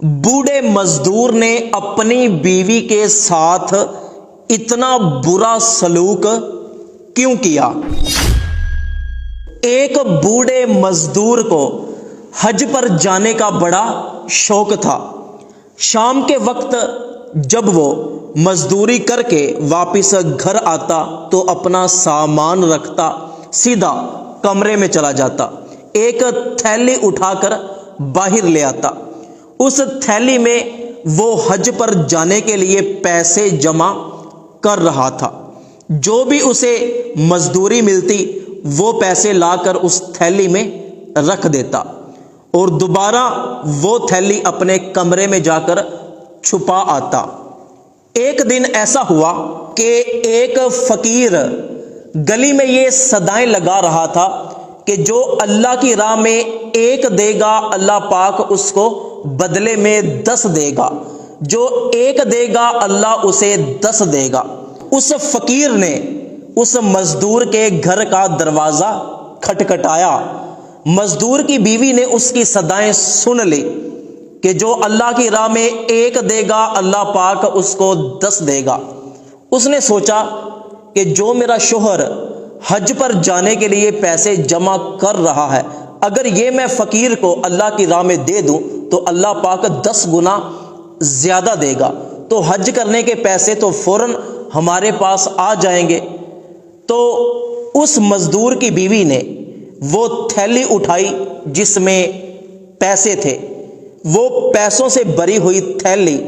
बूढ़े मजदूर ने अपनी बीवी के साथ इतना बुरा सलूक क्यों किया। एक बूढ़े मजदूर को हज पर जाने का बड़ा शौक था। शाम के वक्त जब वो मजदूरी करके वापस घर आता तो अपना सामान रखता, सीधा कमरे में चला जाता, एक थैली उठाकर बाहर ले आता। उस थैली में वो हज पर जाने के लिए पैसे जमा कर रहा था। जो भी उसे मजदूरी मिलती वो पैसे लाकर उस थैली में रख देता और दोबारा वो थैली अपने कमरे में जाकर छुपा आता। एक दिन ऐसा हुआ कि एक फकीर गली में ये सदाएं लगा रहा था कि जो अल्लाह की राह में एक देगा अल्लाह पाक उसको बदले में 10 देगा, जो एक देगा अल्लाह उसे 10 देगा। उस फकीर ने उस मजदूर के घर का दरवाजा खटखटाया। मजदूर की बीवी ने उसकी सदाएं सुन ली कि जो अल्लाह की राह में एक देगा अल्लाह पाक उसको 10 देगा। उसने सोचा कि जो मेरा शोहर हज पर जाने के लिए पैसे जमा कर रहा है, अगर ये मैं फकीर को अल्लाह की राह में दे दूं तो अल्लाह पाक 10 गुना ज्यादा देगा, तो हज करने के पैसे तो फौरन हमारे पास आ जाएंगे। तो उस मजदूर की बीवी ने वो थैली उठाई जिसमें पैसे थे। वो पैसों से भरी हुई थैली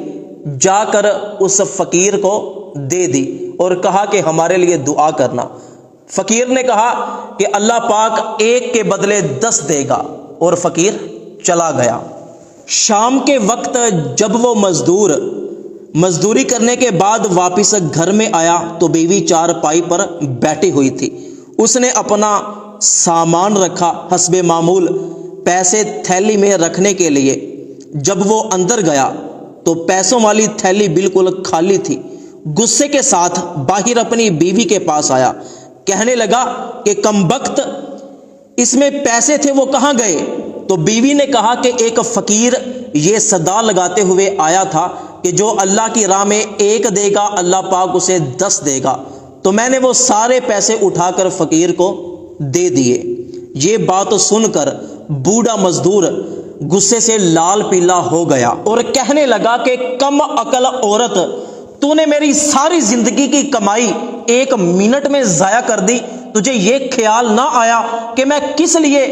जाकर उस फकीर को दे दी और कहा कि हमारे लिए दुआ करना। फकीर ने कहा कि अल्लाह पाक एक के बदले 10 देगा और फकीर चला गया। शाम के वक्त जब वो मजदूरी करने के बाद वापस घर में आया तो बीवी चारपाई पर बैठी हुई थी। उसने अपना सामान रखा, हस्बे मामूल पैसे थैली में रखने के लिए। जब वो अंदर गया तो पैसों वाली थैली बिल्कुल खाली थी। गुस्से के साथ बाहर अपनी बीवी के पास आया, कहने लगा कि कमबख्त इसमें पैसे थे वो कहाँ गए। तो बीवी ने कहा कि एक फकीर ये सदा लगाते हुए आया था कि जो अल्लाह की राह में एक देगा अल्लाह पाक उसे 10 देगा, तो मैंने वो सारे पैसे उठाकर फकीर को दे दिए। ये बात सुनकर बूढ़ा मजदूर गुस्से से लाल पीला हो गया और कहने लगा कि कम अकल औरत, तूने मेरी सारी जिंदगी की कमाई 1 मिनट में जाया कर दी। तुझे ये ख्याल ना आया कि मैं किस लिए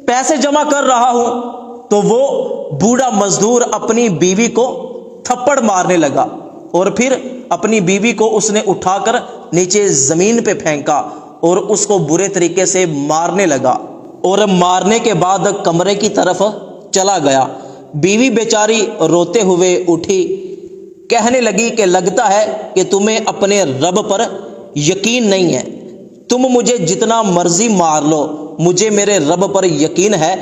पैसे जमा कर रहा हूं। तो वो बूढ़ा मजदूर अपनी बीवी को थप्पड़ मारने लगा और फिर अपनी बीवी को उसने उठाकर नीचे जमीन पे फेंका और उसको बुरे तरीके से मारने लगा और मारने के बाद कमरे की तरफ चला गया। बीवी बेचारी रोते हुए उठी, कहने लगी कि लगता है कि तुम्हें अपने रब पर यकीन नहीं है। तुम मुझे जितना मर्जी मार लो, मुझे मेरे रब पर यकीन है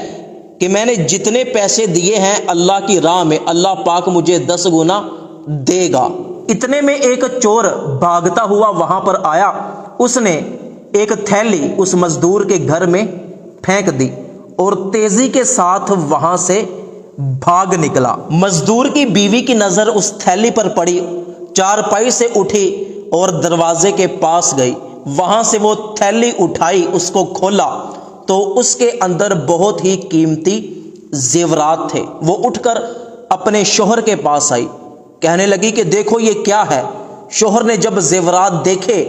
कि मैंने जितने पैसे दिए हैं अल्लाह की राह में अल्लाह पाक मुझे 10 गुना देगा। इतने में एक चोर भागता हुआ वहां पर आया। उसने एक थैली उस मजदूर के घर में फेंक दी और तेजी के साथ वहां से भाग निकला। मजदूर की बीवी की नजर उस थैली पर पड़ी, चारपाई से उठी और दरवाजे के पास गई। वहां से वो थैली उठाई, उसको खोला तो उसके अंदर बहुत ही कीमती जेवरात थे। वो उठकर अपने शोहर के पास आई, कहने लगी कि देखो ये क्या है। शोहर ने जब जेवरात देखे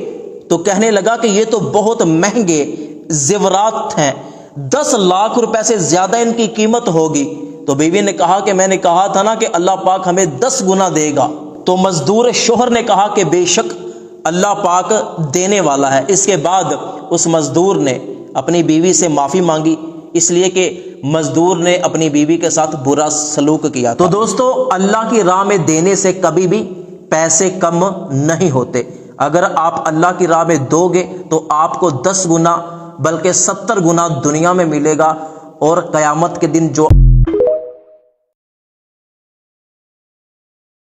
तो कहने लगा कि ये तो बहुत महंगे जेवरात हैं, 10 लाख रुपए से ज्यादा इनकी कीमत होगी। तो बीवी ने कहा कि मैंने कहा था ना कि अल्लाह पाक हमें 10 गुना देगा। तो मजदूर शोहर ने कहा कि बेशक अल्लाह पाक देने वाला है। इसके बाद उस मजदूर ने अपनी बीवी से माफी मांगी, इसलिए कि मजदूर ने अपनी बीवी के साथ बुरा सलूक किया। तो दोस्तों, अल्लाह की राह में देने से कभी भी पैसे कम नहीं होते। अगर आप अल्लाह की राह में दोगे तो आपको 10 गुना बल्कि 70 गुना दुनिया में मिलेगा और कयामत के दिन जो